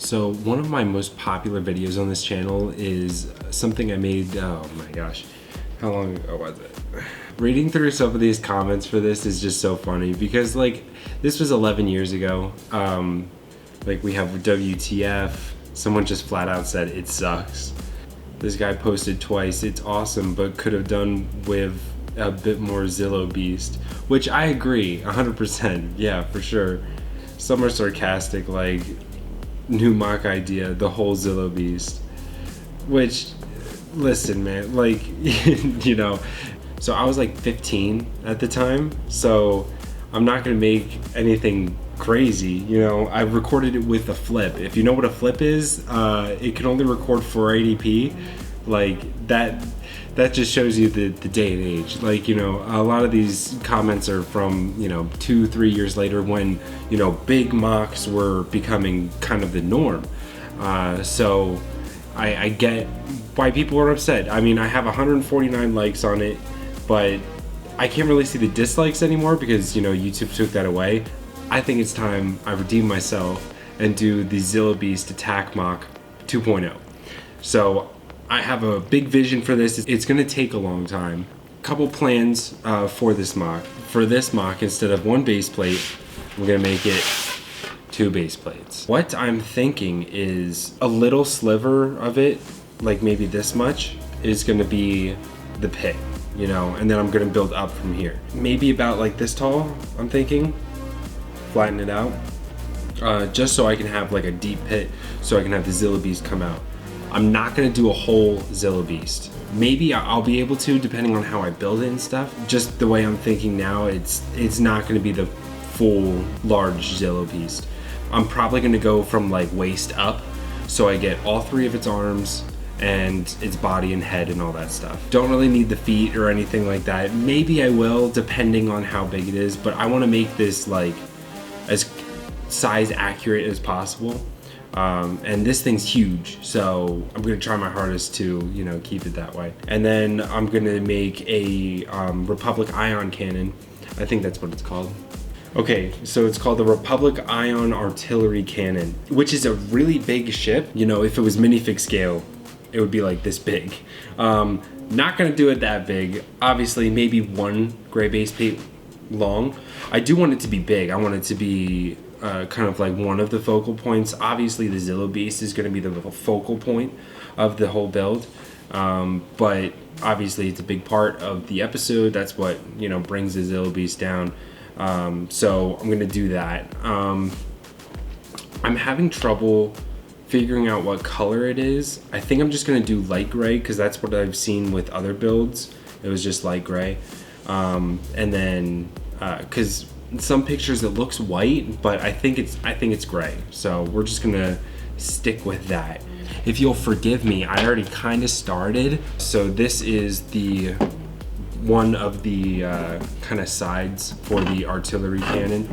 So one of my most popular videos on this channel is something I made, oh my gosh, how long ago was it? Reading through some of these comments for this is just so funny because like this was 11 years ago. Like we have WTF, someone just flat out said it sucks. This guy posted twice, it's awesome, but could have done with a bit more Zillo beast, which I agree 100%. Yeah, for sure. Some are sarcastic, like new MOC idea, the whole Zillo beast, which, listen man, like you know, so I was like 15 at the time, so I'm not gonna make anything crazy, you know. I recorded it with a flip. If you know what a flip is, it can only record 480p. Like that just shows you the day and age. Like, you know, a lot of these comments are from, you know, 2-3 years later when, you know, big MOCs were becoming kind of the norm. So I get why people are upset. I mean, I have 149 likes on it, but I can't really see the dislikes anymore because, you know, YouTube took that away. I think it's time I redeem myself and do the Zillo Beast Attack MOC 2.0. So I have a big vision for this. It's gonna take a long time. Couple plans for this MOC. For this MOC, instead of one base plate, we're gonna make it 2 base plates. What I'm thinking is a little sliver of it, like maybe this much, is gonna be the pit, you know, and then I'm gonna build up from here. Maybe about like this tall, I'm thinking. Flatten it out, just so I can have like a deep pit, so I can have the Zillo Beast come out. I'm not gonna do a whole Zillo Beast. Maybe I'll be able to, depending on how I build it and stuff. Just the way I'm thinking now, it's not gonna be the full large Zillo Beast. I'm probably gonna go from like waist up, so I get all 3 of its arms and its body and head and all that stuff. Don't really need the feet or anything like that. Maybe I will, depending on how big it is, but I wanna make this like as size accurate as possible. And this thing's huge, so I'm gonna try my hardest to, you know, keep it that way. And then I'm gonna make a Republic Ion cannon. I think that's what it's called. Okay, so it's called the Republic Ion Artillery Cannon, which is a really big ship. You know, if it was minifig scale, it would be like this big. Not gonna do it that big. Obviously, maybe 1 gray base plate long. I do want it to be big. I want it to be kind of like one of the focal points. Obviously the Zillo Beast is going to be the focal point of the whole build, but obviously it's a big part of the episode. That's what, you know, brings the Zillo Beast down. So I'm going to do that. I'm having trouble figuring out what color it is. I think I'm just going to do light gray because that's what I've seen with other builds. It was just light gray. And then because some pictures it looks white, but I think it's gray, so we're just gonna stick with that. If you'll forgive me, I already kind of started, so this is the one of the kind of sides for the artillery cannon.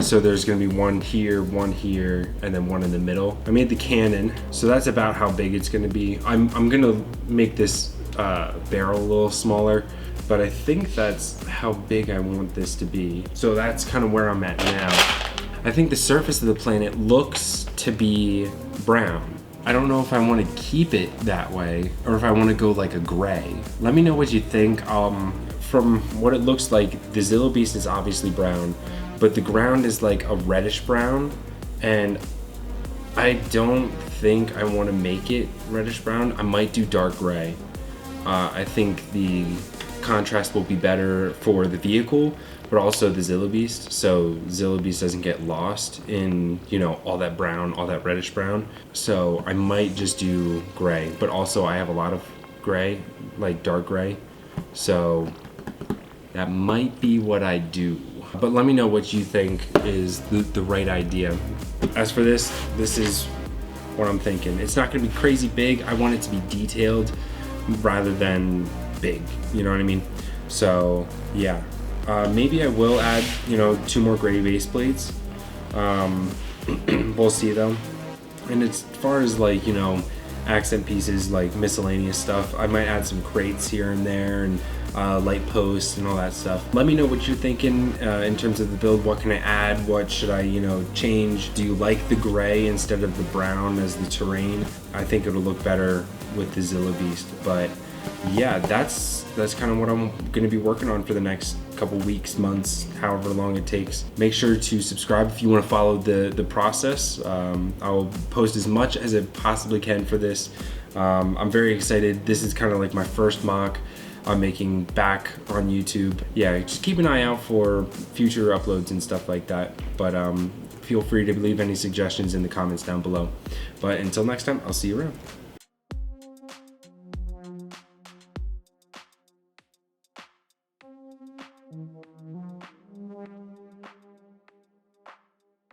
So there's gonna be one here, and then one in the middle. I made the cannon, so that's about how big it's gonna be. I'm gonna make this barrel a little smaller, but I think that's how big I want this to be. So that's kind of where I'm at now. I think the surface of the planet looks to be brown. I don't know if I want to keep it that way or if I want to go like a gray. Let me know what you think. From what it looks like, the Zillo Beast is obviously brown, but the ground is like a reddish brown, and I don't think I want to make it reddish brown. I might do dark gray. I think the contrast will be better for the vehicle, but also the Zillo Beast, so Zillo Beast doesn't get lost in, you know, all that brown, all that reddish brown. So I might just do gray, but also I have a lot of gray, like dark gray, so that might be what I do. But let me know what you think is the right idea. As for this is what I'm thinking. It's not gonna be crazy big. I want it to be detailed rather than big, you know what I mean? So yeah, maybe I will add, you know, 2 more gray base plates. We'll see though. And as far as like, you know, accent pieces, like miscellaneous stuff, I might add some crates here and there, and light posts and all that stuff. Let me know what you're thinking in terms of the build. What can I add? What should I, change? Do you like the gray instead of the brown as the terrain? I think it'll look better with the Zillo Beast. But yeah, that's kind of what I'm going to be working on for the next couple weeks, months, however long it takes. Make sure to subscribe if you want to follow the process. I'll post as much as I possibly can for this. I'm very excited. This is kind of like my first mock I'm making back on YouTube. Yeah, just keep an eye out for future uploads and stuff like that. But feel free to leave any suggestions in the comments down below. But until next time, I'll see you around.